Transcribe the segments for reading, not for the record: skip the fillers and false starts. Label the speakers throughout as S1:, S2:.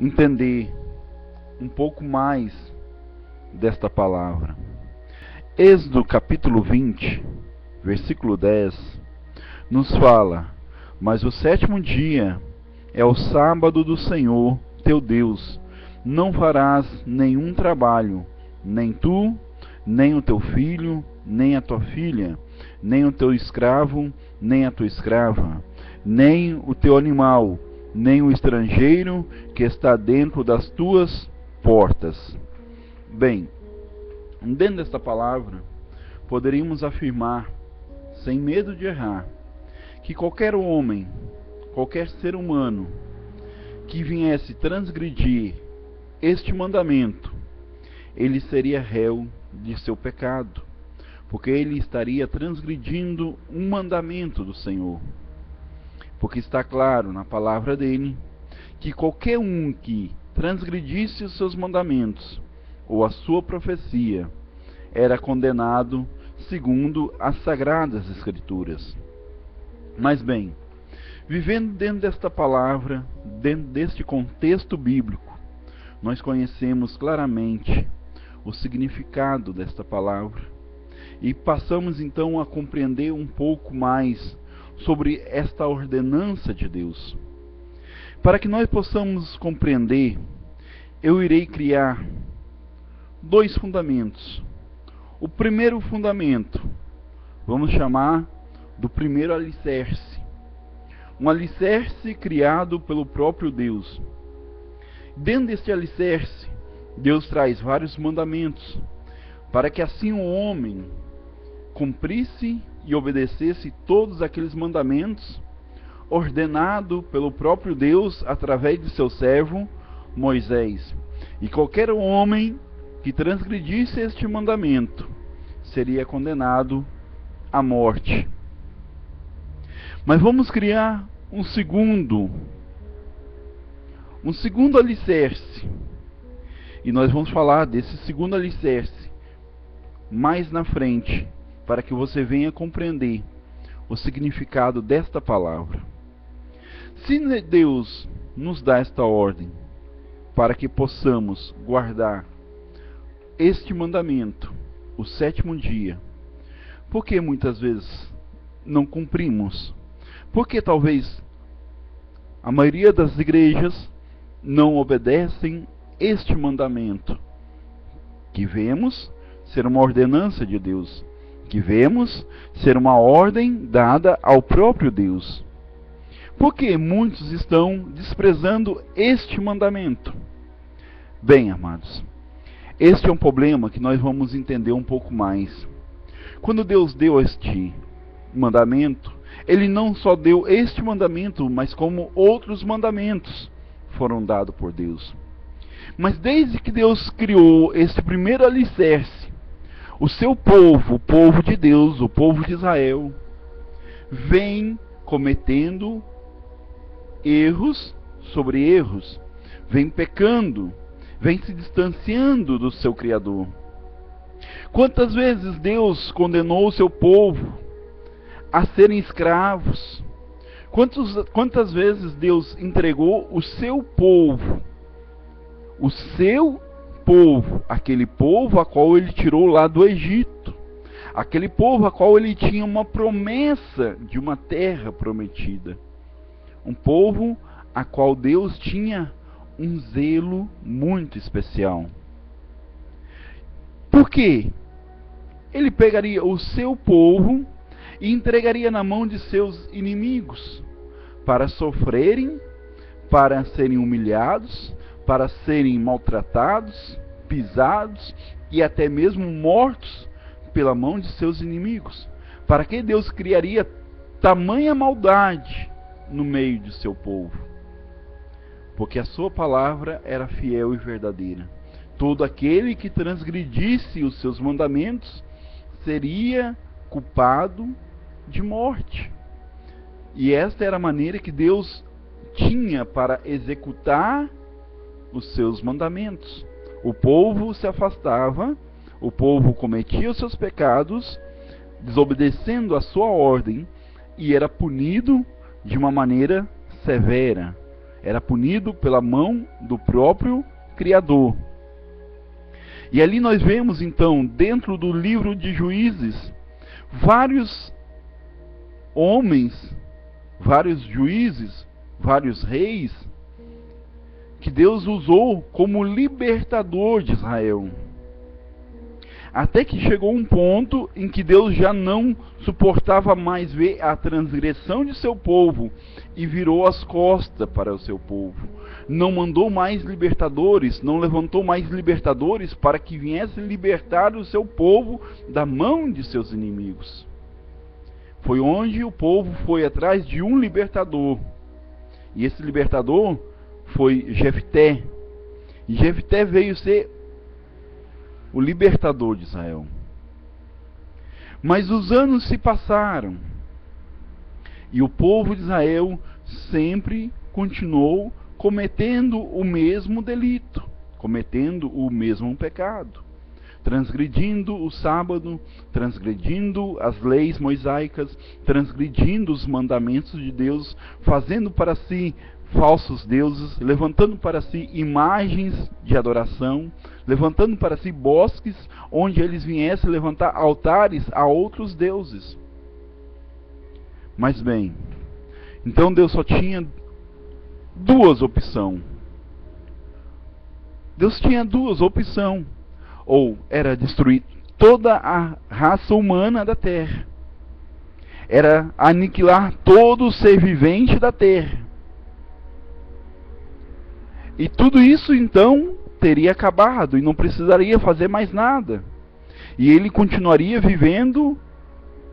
S1: entender um pouco mais desta palavra. Êxodo capítulo 20, versículo 10, nos fala: mas o sétimo dia é o sábado do Senhor teu Deus. Não farás nenhum trabalho, nem tu, nem o teu filho, nem a tua filha, nem o teu escravo, nem a tua escrava, nem o teu animal, nem o estrangeiro que está dentro das tuas portas. Bem, dentro desta palavra, poderíamos afirmar, sem medo de errar, que qualquer homem, qualquer ser humano, que viesse transgredir este mandamento, ele seria réu de seu pecado, porque ele estaria transgredindo um mandamento do Senhor. Porque está claro na palavra dele que qualquer um que transgredisse os seus mandamentos ou a sua profecia era condenado segundo as sagradas escrituras. Mas bem, vivendo dentro desta palavra, dentro deste contexto bíblico, nós conhecemos claramente o significado desta palavra e passamos então a compreender um pouco mais sobre esta ordenança de Deus. Para que nós possamos compreender, eu irei criar dois fundamentos. O primeiro fundamento, vamos chamar do primeiro alicerce. Um alicerce criado pelo próprio Deus. Dentro deste alicerce, Deus traz vários mandamentos, para que assim o homem cumprisse e obedecesse todos aqueles mandamentos, ordenado pelo próprio Deus através de seu servo Moisés. E qualquer homem que transgredisse este mandamento seria condenado à morte. Mas vamos criar um segundo alicerce. E nós vamos falar desse segundo alicerce mais na frente, para que você venha compreender o significado desta palavra. Se Deus nos dá esta ordem para que possamos guardar este mandamento, o sétimo dia, por que muitas vezes não cumprimos? Porque talvez a maioria das igrejas não obedecem este mandamento, que vemos ser uma ordenança de Deus, que vemos ser uma ordem dada ao próprio Deus. Porque muitos estão desprezando este mandamento? Bem, amados, este é um problema que nós vamos entender um pouco mais. Quando Deus deu este mandamento, Ele não só deu este mandamento, mas como outros mandamentos foram dados por Deus. Mas desde que Deus criou este primeiro alicerce, o seu povo, o povo de Deus, o povo de Israel, vem cometendo erros sobre erros, vem pecando, vem se distanciando do seu Criador. Quantas vezes Deus condenou o seu povo a serem escravos? Quantas vezes Deus entregou o seu povo, aquele povo a qual Ele tirou lá do Egito, aquele povo a qual Ele tinha uma promessa de uma terra prometida, um povo a qual Deus tinha um zelo muito especial. Por quê? Ele pegaria o seu povo e entregaria na mão de seus inimigos para sofrerem, para serem humilhados, para serem maltratados, pisados e até mesmo mortos pela mão de seus inimigos. Para que Deus criaria tamanha maldade no meio de seu povo? Porque a sua palavra era fiel e verdadeira. Todo aquele que transgredisse os seus mandamentos seria culpado de morte. E esta era a maneira que Deus tinha para executar os seus mandamentos. O povo se afastava, o povo cometia os seus pecados, desobedecendo a sua ordem, e era punido de uma maneira severa. era punido pela mão do próprio Criador. E ali nós vemos então, dentro do livro de Juízes, vários homens, vários juízes, vários reis, que Deus usou como libertador de Israel. Até que chegou um ponto em que Deus já não suportava mais ver a transgressão de seu povo e virou as costas para o seu povo. Não mandou mais libertadores, não levantou mais libertadores para que viessem libertar o seu povo da mão de seus inimigos. Foi onde o povo foi atrás de um libertador. E esse libertador foi Jefté. E Jefté veio ser o libertador de Israel. Mas os anos se passaram e o povo de Israel sempre continuou cometendo o mesmo delito, cometendo o mesmo pecado, transgredindo o sábado, transgredindo as leis mosaicas, transgredindo os mandamentos de Deus, fazendo para si falsos deuses, levantando para si imagens de adoração, levantando para si bosques onde eles viessem levantar altares a outros deuses. Mas bem, então Deus só tinha duas opções. Deus tinha duas opções. Ou era destruir toda a raça humana da terra. Era aniquilar todo o ser vivente da terra. E tudo isso então teria acabado e não precisaria fazer mais nada. E ele continuaria vivendo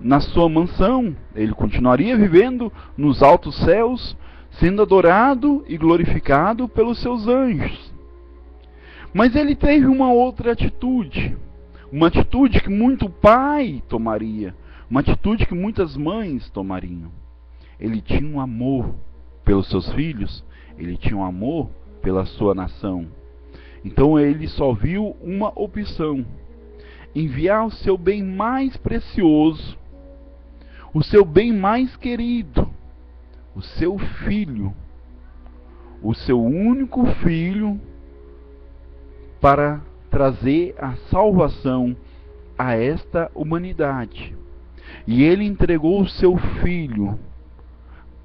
S1: na sua mansão, ele continuaria vivendo nos altos céus, sendo adorado e glorificado pelos seus anjos. Mas ele teve uma outra atitude, uma atitude que muito pai tomaria, uma atitude que muitas mães tomariam. Ele tinha um amor pelos seus filhos, ele tinha um amor pela sua nação. Então ele só viu uma opção: enviar o seu bem mais precioso, o seu bem mais querido, o seu filho, o seu único filho, para trazer a salvação a esta humanidade. E ele entregou o seu filho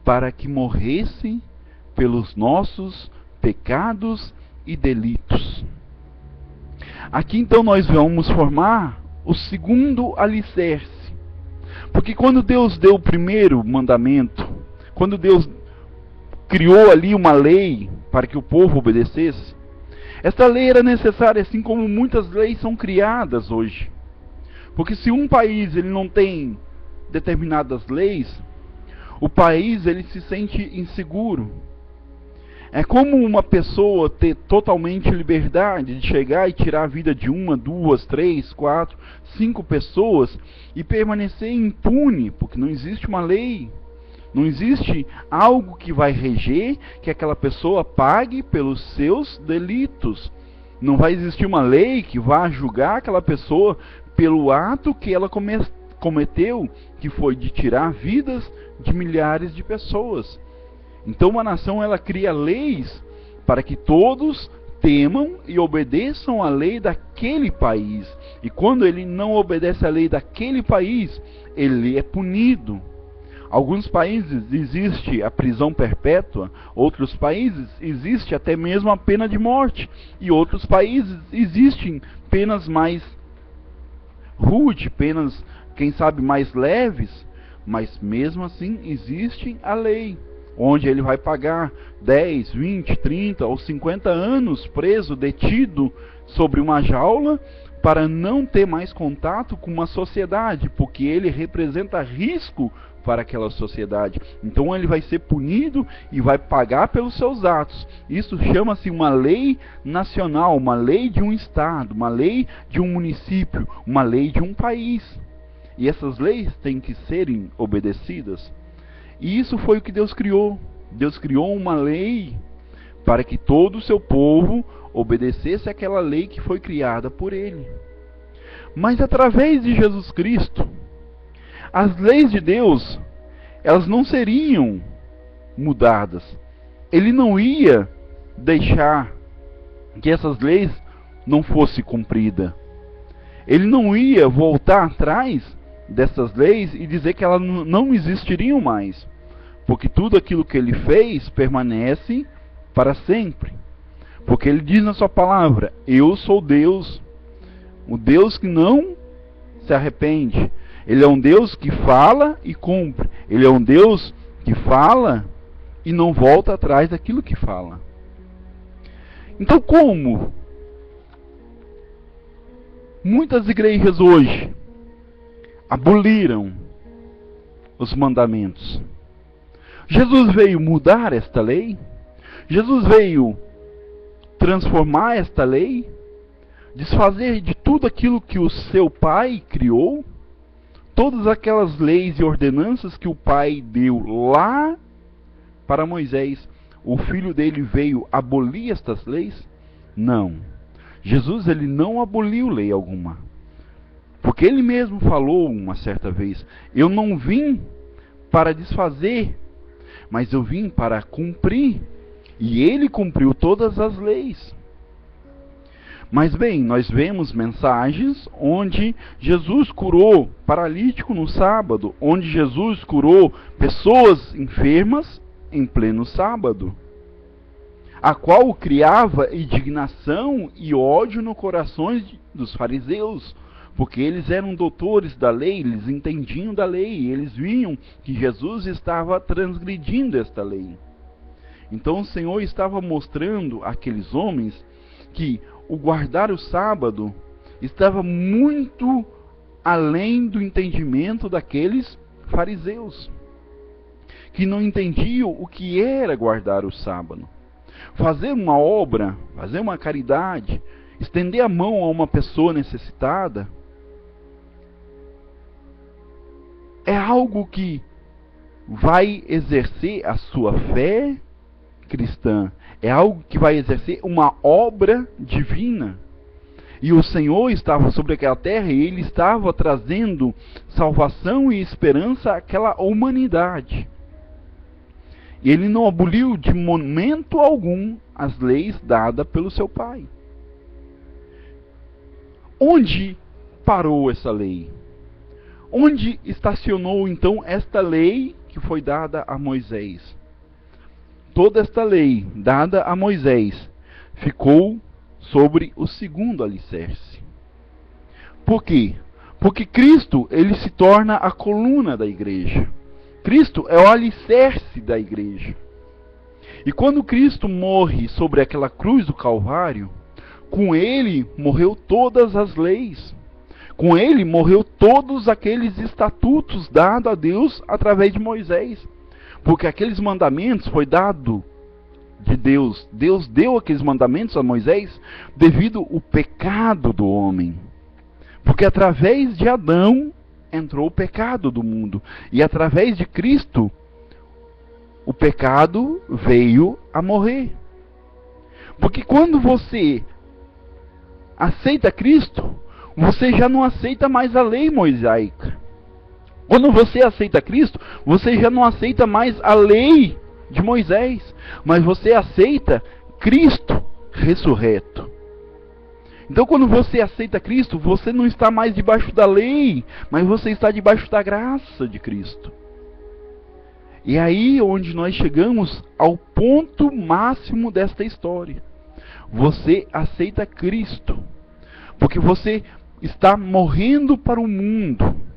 S1: para que morresse pelos nossos pecados e delitos. Aqui então nós vamos formar o segundo alicerce. Porque quando Deus deu o primeiro mandamento, quando Deus criou ali uma lei para que o povo obedecesse, esta lei era necessária, assim como muitas leis são criadas hoje. Porque se um país ele não tem determinadas leis, o país ele se sente inseguro. É como uma pessoa ter totalmente liberdade de chegar e tirar a vida de uma, duas, três, quatro, 5 pessoas e permanecer impune, porque não existe uma lei, não existe algo que vai reger que aquela pessoa pague pelos seus delitos. Não vai existir uma lei que vá julgar aquela pessoa pelo ato que ela cometeu, que foi de tirar vidas de milhares de pessoas. Então uma nação ela cria leis para que todos temam e obedeçam a lei daquele país. E quando ele não obedece a lei daquele país, ele é punido. Alguns países existe a prisão perpétua, outros países existe até mesmo a pena de morte, e outros países existem penas mais rudes, penas, quem sabe, mais leves, mas mesmo assim existe a lei, onde ele vai pagar 10, 20, 30 ou 50 anos preso, detido sobre uma jaula, para não ter mais contato com uma sociedade, porque ele representa risco para aquela sociedade. Então ele vai ser punido e vai pagar pelos seus atos. Isso chama-se uma lei nacional, uma lei de um estado, uma lei de um município, uma lei de um país. E essas leis têm que serem obedecidas. E isso foi o que Deus criou. Deus criou uma lei para que todo o seu povo obedecesse àquela lei que foi criada por Ele. Mas através de Jesus Cristo, as leis de Deus, elas não seriam mudadas. ele não ia deixar que essas leis não fossem cumpridas. Ele não ia voltar atrás dessas leis e dizer que elas não existiriam mais, porque tudo aquilo que ele fez permanece para sempre. Porque ele diz na sua palavra: eu sou Deus, o Deus que não se arrepende. Ele é um Deus que fala e cumpre. Ele é um Deus que fala e não volta atrás daquilo que fala. Então, como muitas igrejas hoje aboliram os mandamentos? Jesus veio mudar esta lei? Jesus veio transformar esta lei? Desfazer de tudo aquilo que o seu Pai criou? Todas aquelas leis e ordenanças que o Pai deu lá para Moisés, o filho dele veio abolir estas leis? Não. Jesus, ele não aboliu lei alguma. Porque ele mesmo falou uma certa vez: eu não vim para desfazer, mas eu vim para cumprir. E ele cumpriu todas as leis. Mas bem, nós vemos mensagens onde Jesus curou paralítico no sábado, onde Jesus curou pessoas enfermas em pleno sábado, a qual criava indignação e ódio no coração dos fariseus, porque eles eram doutores da lei, eles entendiam da lei, eles viam que Jesus estava transgredindo esta lei. Então o Senhor estava mostrando àqueles homens que o guardar o sábado estava muito além do entendimento daqueles fariseus, que não entendiam o que era guardar o sábado. Fazer uma obra, fazer uma caridade, estender a mão a uma pessoa necessitada, é algo que vai exercer a sua fé cristã, é algo que vai exercer uma obra divina. E o Senhor estava sobre aquela terra e ele estava trazendo salvação e esperança àquela humanidade. E ele não aboliu de momento algum as leis dadas pelo seu Pai. Onde parou essa lei? Onde estacionou então esta lei que foi dada a Moisés? Toda esta lei dada a Moisés ficou sobre o segundo alicerce. Por quê? Porque Cristo, ele se torna a coluna da igreja. Cristo é o alicerce da igreja. E quando Cristo morre sobre aquela cruz do Calvário, com ele morreu todas as leis. Com ele morreu todos aqueles estatutos dados a Deus através de Moisés. Porque aqueles mandamentos foi dado de Deus. Deus deu aqueles mandamentos a Moisés devido ao pecado do homem. Porque através de Adão entrou o pecado do mundo. E através de Cristo, o pecado veio a morrer. Porque quando você aceita Cristo, você já não aceita mais a lei mosaica. Quando você aceita Cristo, você já não aceita mais a lei de Moisés, mas você aceita Cristo ressurreto. Então, quando você aceita Cristo, você não está mais debaixo da lei, mas você está debaixo da graça de Cristo. E é aí onde nós chegamos ao ponto máximo desta história. Você aceita Cristo, porque você está morrendo para o mundo.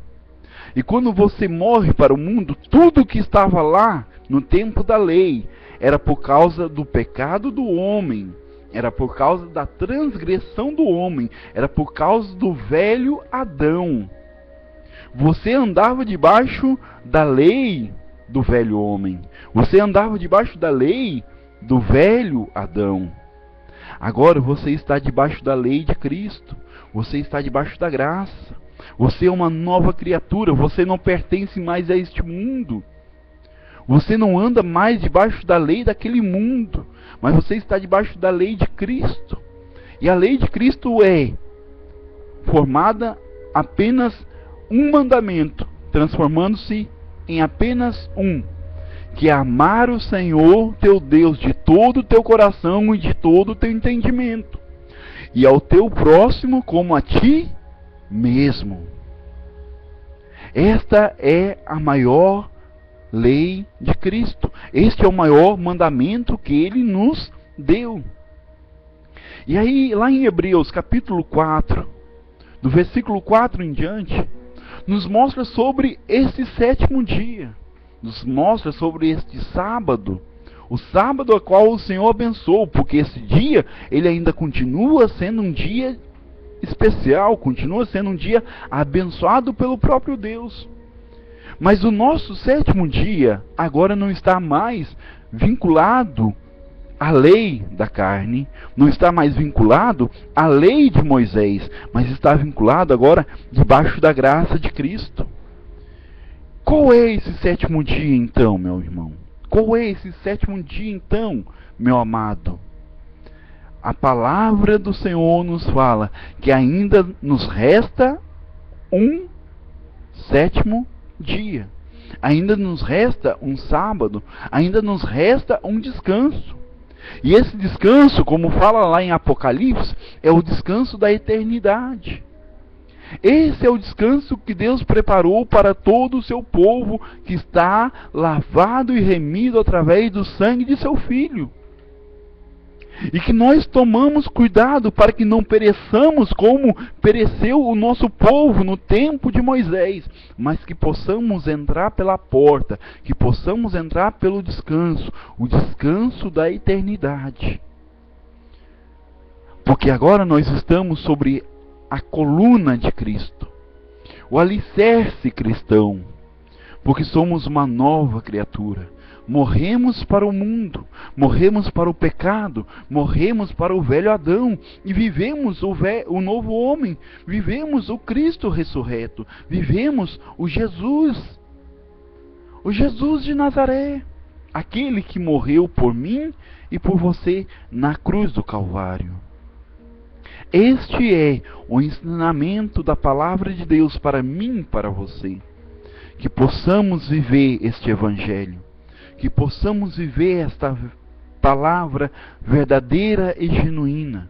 S1: E quando você morre para o mundo, tudo que estava lá no tempo da lei era por causa do pecado do homem, era por causa da transgressão do homem, era por causa do velho Adão. Você andava debaixo da lei do velho homem, você andava debaixo da lei do velho Adão. Agora você está debaixo da lei de Cristo, você está debaixo da graça. Você é uma nova criatura, você não pertence mais a este mundo. Você não anda mais debaixo da lei daquele mundo, mas você está debaixo da lei de Cristo. E a lei de Cristo é formada apenas um mandamento, transformando-se em apenas um, que é amar o Senhor teu Deus de todo o teu coração e de todo o teu entendimento, e ao teu próximo como a ti mesmo. Esta é a maior lei de Cristo. Este é o maior mandamento que Ele nos deu. E aí, lá em Hebreus capítulo 4, do versículo 4 em diante, nos mostra sobre este sétimo dia. Nos mostra sobre este sábado. O sábado a qual o Senhor abençoou, porque esse dia, ele ainda continua sendo um dia especial, continua sendo um dia abençoado pelo próprio Deus. Mas o nosso sétimo dia agora não está mais vinculado à lei da carne, não está mais vinculado à lei de Moisés, mas está vinculado agora debaixo da graça de Cristo. Qual é esse sétimo dia então, meu irmão? Qual é esse sétimo dia então, meu amado? A palavra do Senhor nos fala que ainda nos resta um sétimo dia. Ainda nos resta um sábado. Ainda nos resta um descanso. E esse descanso, como fala lá em Apocalipse, é o descanso da eternidade. Esse é o descanso que Deus preparou para todo o seu povo, que está lavado e remido através do sangue de seu Filho. E que nós tomamos cuidado para que não pereçamos como pereceu o nosso povo no tempo de Moisés, mas que possamos entrar pela porta, que possamos entrar pelo descanso, o descanso da eternidade. Porque agora nós estamos sobre a coluna de Cristo, o alicerce cristão, porque somos uma nova criatura. Morremos para o mundo, morremos para o pecado, morremos para o velho Adão e vivemos o novo homem, vivemos o Cristo ressurreto, vivemos o Jesus de Nazaré, aquele que morreu por mim e por você na cruz do Calvário. Este é o ensinamento da palavra de Deus para mim e para você, que possamos viver este evangelho, que possamos viver esta palavra verdadeira e genuína.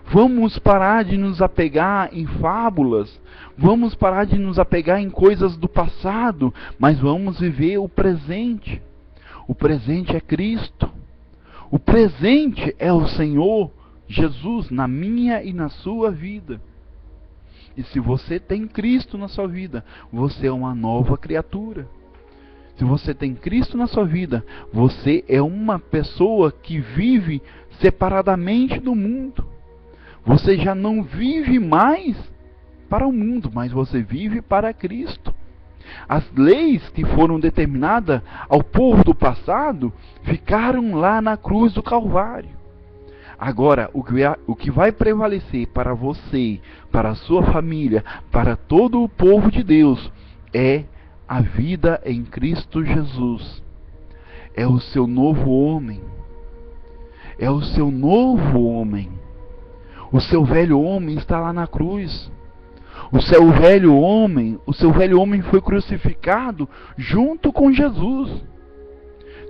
S1: Vamos parar de nos apegar em fábulas, vamos parar de nos apegar em coisas do passado, mas vamos viver o presente. O presente é Cristo. O presente é o Senhor Jesus na minha e na sua vida. E se você tem Cristo na sua vida, você é uma nova criatura. Se você tem Cristo na sua vida, você é uma pessoa que vive separadamente do mundo. Você já não vive mais para o mundo, mas você vive para Cristo. As leis que foram determinadas ao povo do passado ficaram lá na cruz do Calvário. Agora, o que vai prevalecer para você, para a sua família, para todo o povo de Deus, é a vida em Cristo Jesus. É o seu novo homem. É o seu novo homem. O seu velho homem está lá na cruz. O seu velho homem foi crucificado junto com Jesus.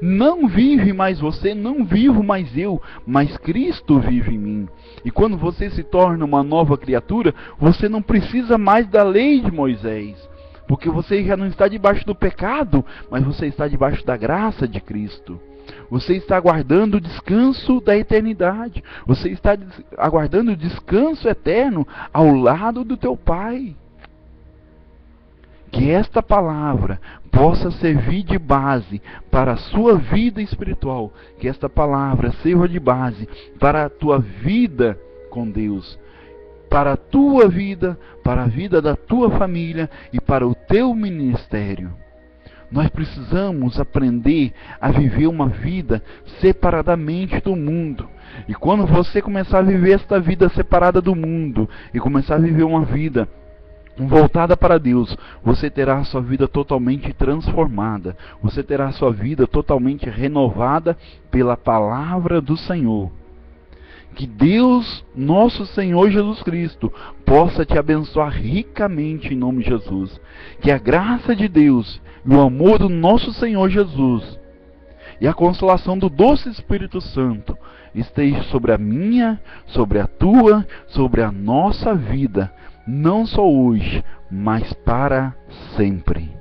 S1: Não vive mais você, não vivo mais eu, mas Cristo vive em mim. E quando você se torna uma nova criatura, você não precisa mais da lei de Moisés. Porque você já não está debaixo do pecado, mas você está debaixo da graça de Cristo. Você está aguardando o descanso da eternidade. Você está aguardando o descanso eterno ao lado do teu Pai. Que esta palavra possa servir de base para a sua vida espiritual. Que esta palavra sirva de base para a tua vida com Deus. Para a tua vida, para a vida da tua família e para o teu ministério. Nós precisamos aprender a viver uma vida separadamente do mundo. E quando você começar a viver esta vida separada do mundo e começar a viver uma vida voltada para Deus, você terá a sua vida totalmente transformada. Você terá a sua vida totalmente renovada pela palavra do Senhor. Que Deus, nosso Senhor Jesus Cristo, possa te abençoar ricamente em nome de Jesus. Que a graça de Deus e o amor do nosso Senhor Jesus e a consolação do doce Espírito Santo esteja sobre a minha, sobre a tua, sobre a nossa vida, não só hoje, mas para sempre.